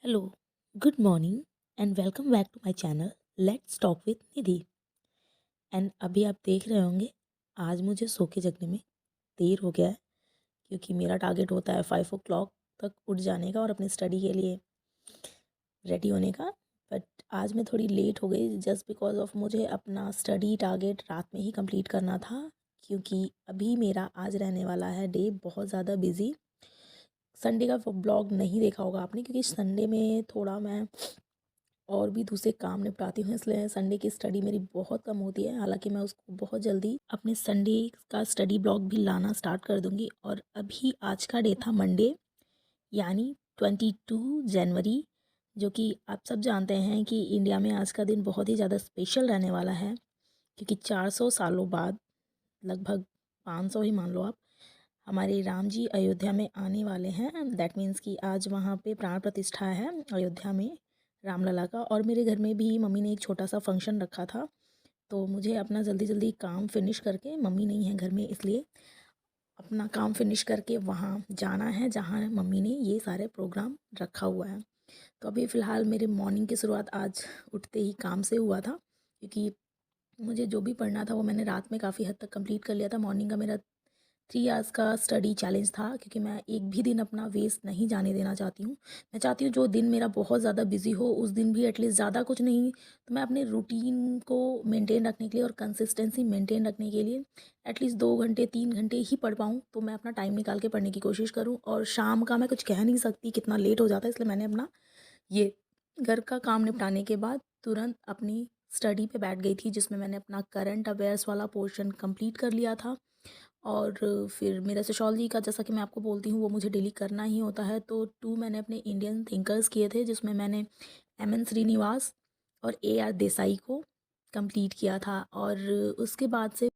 Hello, good morning and welcome back to my channel let's talk with Nidhi. And अभी आप देख रहे होंगे आज मुझे सो के जगने में देर हो गया है क्योंकि मेरा टारगेट होता है 5 o'clock तक उठ जाने का और अपनी स्टडी के लिए रेडी होने का। बट आज मैं थोड़ी लेट हो गई जस्ट बिकॉज ऑफ मुझे अपना स्टडी टारगेट रात में ही कंप्लीट करना था, क्योंकि अभी मेरा आज रहने वाला है डे बहुत ज़्यादा बिजी। संडे का ब्लॉग नहीं देखा होगा आपने, क्योंकि संडे में थोड़ा मैं और भी दूसरे काम निपटाती हूँ, इसलिए संडे की स्टडी मेरी बहुत कम होती है। हालांकि मैं उसको बहुत जल्दी अपने संडे का स्टडी ब्लॉग भी लाना स्टार्ट कर दूँगी। और अभी आज का डे था मंडे, यानी 22 जनवरी, जो कि आप सब जानते हैं कि इंडिया में आज का दिन बहुत ही ज़्यादा स्पेशल रहने वाला है, क्योंकि 400 सालों बाद, लगभग 500 ही मान लो आप, हमारे राम जी अयोध्या में आने वाले हैं। दैट मीन्स कि आज वहाँ पे प्राण प्रतिष्ठा है अयोध्या में रामलला का। और मेरे घर में भी मम्मी ने एक छोटा सा फंक्शन रखा था, तो मुझे अपना जल्दी जल्दी काम फिनिश करके, मम्मी नहीं है घर में इसलिए अपना काम फिनिश करके वहाँ जाना है जहाँ मम्मी ने ये सारे प्रोग्राम रखा हुआ है। तो अभी फ़िलहाल मेरे मॉर्निंग की शुरुआत आज उठते ही काम से हुआ था, क्योंकि मुझे जो भी पढ़ना था वो मैंने रात में काफ़ी हद तक कंप्लीट कर लिया था। मॉर्निंग का मेरा 3 आवर्स का स्टडी चैलेंज था, क्योंकि मैं एक भी दिन अपना वेस्ट नहीं जाने देना चाहती हूँ। मैं चाहती हूँ जो दिन मेरा बहुत ज़्यादा बिजी हो उस दिन भी एटलीस्ट ज़्यादा कुछ नहीं तो मैं अपने रूटीन को मेंटेन रखने के लिए और कंसिस्टेंसी मेंटेन रखने के लिए एटलीस्ट 2 घंटे 3 घंटे ही पढ़ पाऊँ, तो मैं अपना टाइम निकाल के पढ़ने की कोशिश करूँ। और शाम का मैं कुछ कह नहीं सकती कितना लेट हो जाता है, इसलिए मैंने अपना ये घर का काम निपटाने के बाद तुरंत अपनी स्टडी पे बैठ गई थी, जिसमें मैंने अपना करंट अवेयर्स वाला पोर्शन कंप्लीट कर लिया था। और फिर मेरा सोशोलॉजी का, जैसा कि मैं आपको बोलती हूँ, वो मुझे डेली करना ही होता है। तो 2 मैंने अपने इंडियन थिंकर्स किए थे, जिसमें मैंने एम.एन. श्रीनिवास और ए.आर. देसाई को कंप्लीट किया था। और उसके बाद से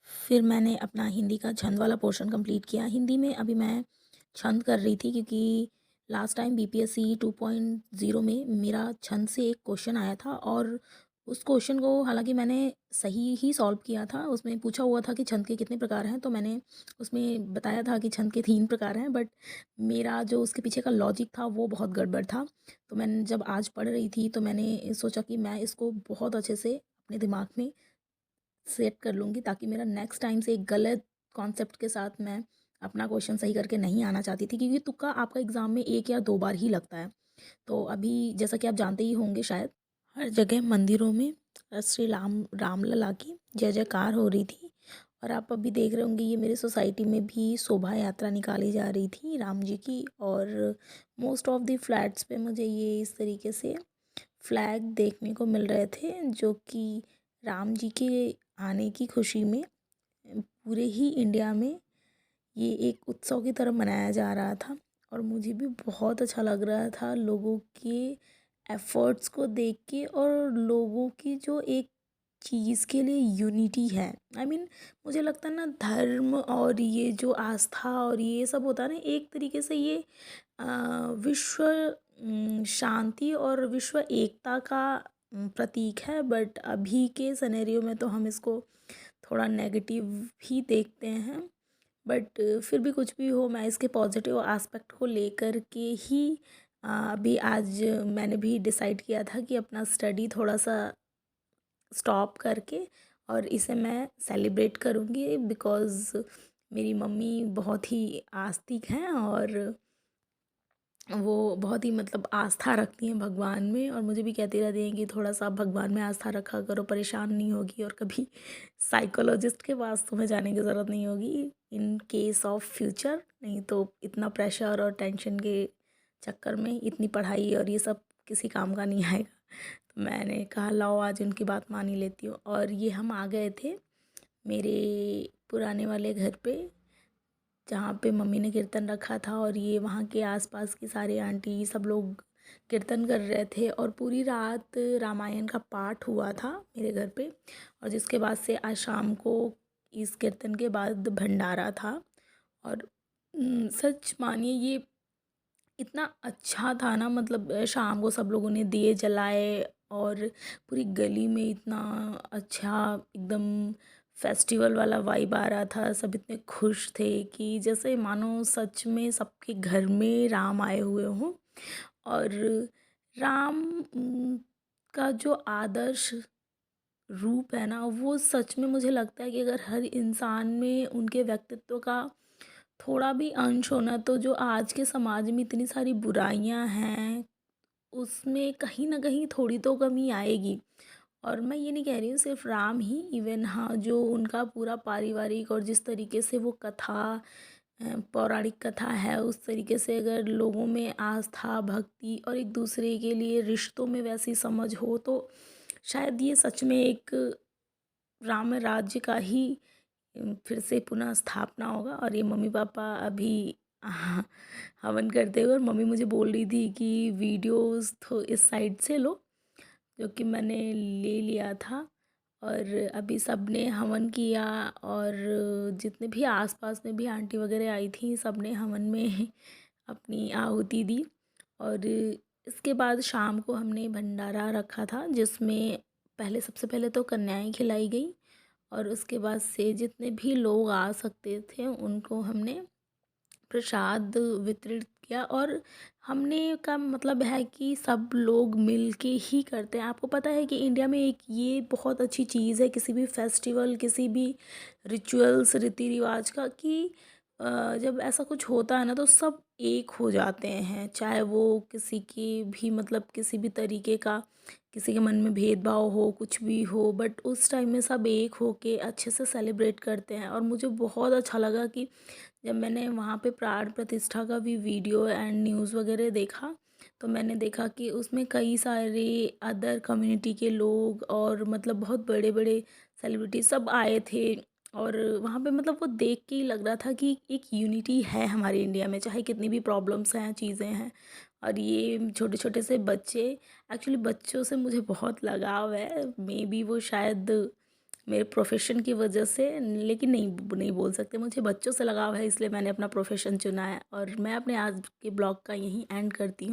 फिर मैंने अपना हिंदी का छंद वाला पोर्शन कंप्लीट किया। हिंदी में अभी मैं छंद कर रही थी, क्योंकि लास्ट टाइम बीपीएससी 2.0 में मेरा छंद से एक क्वेश्चन आया था, और उस क्वेश्चन को हालांकि मैंने सही ही सॉल्व किया था। उसमें पूछा हुआ था कि छंद के कितने प्रकार हैं, तो मैंने उसमें बताया था कि छंद के 3 प्रकार हैं। बट मेरा जो उसके पीछे का लॉजिक था वो बहुत गड़बड़ था। तो मैंने जब आज पढ़ रही थी तो मैंने सोचा कि मैं इसको बहुत अच्छे से अपने दिमाग में सेट कर लूँगी, ताकि मेरा नेक्स्ट टाइम से एक गलत कॉन्सेप्ट के साथ मैं अपना क्वेश्चन सही करके नहीं आना चाहती थी, क्योंकि तुक्का आपका एग्ज़ाम में 1 या 2 बार ही लगता है। तो अभी जैसा कि आप जानते ही होंगे शायद, हर जगह मंदिरों में श्री रामलला की जय जयकार हो रही थी। और आप अभी देख रहे होंगे, ये मेरी सोसाइटी में भी शोभा यात्रा निकाली जा रही थी राम जी की। और मोस्ट ऑफ द फ्लैट्स पे मुझे ये इस तरीके से फ्लैग देखने को मिल रहे थे, जो कि राम जी के आने की खुशी में पूरे ही इंडिया में ये एक उत्सव की तरह मनाया जा रहा था। और मुझे भी बहुत अच्छा लग रहा था लोगों के एफर्ट्स को देख के, और लोगों की जो एक चीज़ के लिए यूनिटी है। मुझे लगता है ना, धर्म और ये जो आस्था और ये सब होता है ना, एक तरीके से ये विश्व शांति और विश्व एकता का प्रतीक है। बट अभी के सिनेरियो में तो हम इसको थोड़ा नेगेटिव ही देखते हैं। बट फिर भी कुछ भी हो, मैं इसके पॉजिटिव एस्पेक्ट को लेकर के ही अभी आज मैंने भी डिसाइड किया था कि अपना स्टडी थोड़ा सा स्टॉप करके और इसे मैं सेलिब्रेट करूँगी, बिकॉज़ मेरी मम्मी बहुत ही आस्तिक हैं, और वो बहुत ही आस्था रखती हैं भगवान में। और मुझे भी कहती रहती हैं कि थोड़ा सा भगवान में आस्था रखा करो, परेशान नहीं होगी, और कभी साइकोलॉजिस्ट के पास तुम्हें जाने की ज़रूरत नहीं होगी इन केस ऑफ फ्यूचर। नहीं तो इतना प्रेशर और टेंशन के चक्कर में इतनी पढ़ाई और ये सब किसी काम का नहीं आएगा। तो मैंने कहा लाओ आज उनकी बात मान ही लेती हूँ। और ये हम आ गए थे मेरे पुराने वाले घर पे, जहाँ पे मम्मी ने कीर्तन रखा था। और ये वहाँ के आसपास की सारी आंटी सब लोग कीर्तन कर रहे थे, और पूरी रात रामायण का पाठ हुआ था मेरे घर पे। और जिसके बाद से आज शाम को इस कीर्तन के बाद भंडारा था। और सच मानिए ये इतना अच्छा था ना, शाम को सब लोगों ने दिए जलाए, और पूरी गली में इतना अच्छा एकदम फेस्टिवल वाला वाइब आ रहा था। सब इतने खुश थे कि जैसे मानो सच में सबके घर में राम आए हुए हों। और राम का जो आदर्श रूप है ना, वो सच में मुझे लगता है कि अगर हर इंसान में उनके व्यक्तित्व का थोड़ा भी अंश होना, तो जो आज के समाज में इतनी सारी बुराइयां हैं उसमें कहीं ना कहीं थोड़ी तो कमी आएगी। और मैं ये नहीं कह रही हूँ सिर्फ राम ही, इवन हाँ जो उनका पूरा पारिवारिक और जिस तरीके से वो कथा पौराणिक कथा है, उस तरीके से अगर लोगों में आस्था भक्ति और एक दूसरे के लिए रिश्तों में वैसी समझ हो, तो शायद ये सच में एक राम राज्य का ही फिर से पुनः स्थापना होगा। और ये मम्मी पापा अभी हवन करते हुए, और मम्मी मुझे बोल रही थी कि वीडियोस तो इस साइड से लो, जो कि मैंने ले लिया था। और अभी सब ने हवन किया, और जितने भी आसपास में भी आंटी वगैरह आई थी, सब ने हवन में अपनी आहुति दी। और इसके बाद शाम को हमने भंडारा रखा था, जिसमें पहले सबसे पहले तो कन्याएं खिलाई गई, और उसके बाद से जितने भी लोग आ सकते थे उनको हमने प्रसाद वितरित किया। और हमने का मतलब है कि सब लोग मिल के ही करते हैं। आपको पता है कि इंडिया में एक ये बहुत अच्छी चीज़ है किसी भी फेस्टिवल, किसी भी रिचुअल्स, रीति रिवाज का, कि जब ऐसा कुछ होता है ना, तो सब एक हो जाते हैं। चाहे वो किसी की भी मतलब किसी भी तरीके का किसी के मन में भेदभाव हो, कुछ भी हो, बट उस टाइम में सब एक हो के अच्छे से सेलिब्रेट करते हैं। और मुझे बहुत अच्छा लगा कि जब मैंने वहाँ पे प्राण प्रतिष्ठा का भी वीडियो एंड न्यूज़ वगैरह देखा, तो मैंने देखा कि उसमें कई सारे अदर कम्युनिटी के लोग और मतलब बहुत बड़े बड़े सेलिब्रिटी सब आए थे। और वहाँ पे मतलब वो देख के ही लग रहा था कि एक यूनिटी है हमारे इंडिया में, चाहे कितनी भी प्रॉब्लम्स हैं, चीज़ें हैं। और ये छोटे छोटे से बच्चे, एक्चुअली बच्चों से मुझे बहुत लगाव है, मे बी वो शायद मेरे प्रोफेशन की वजह से, लेकिन नहीं नहीं बोल सकते, मुझे बच्चों से लगाव है, इसलिए मैंने अपना प्रोफेशन चुना है। और मैं अपने आज के ब्लॉग का यहीं एंड करती हूँ।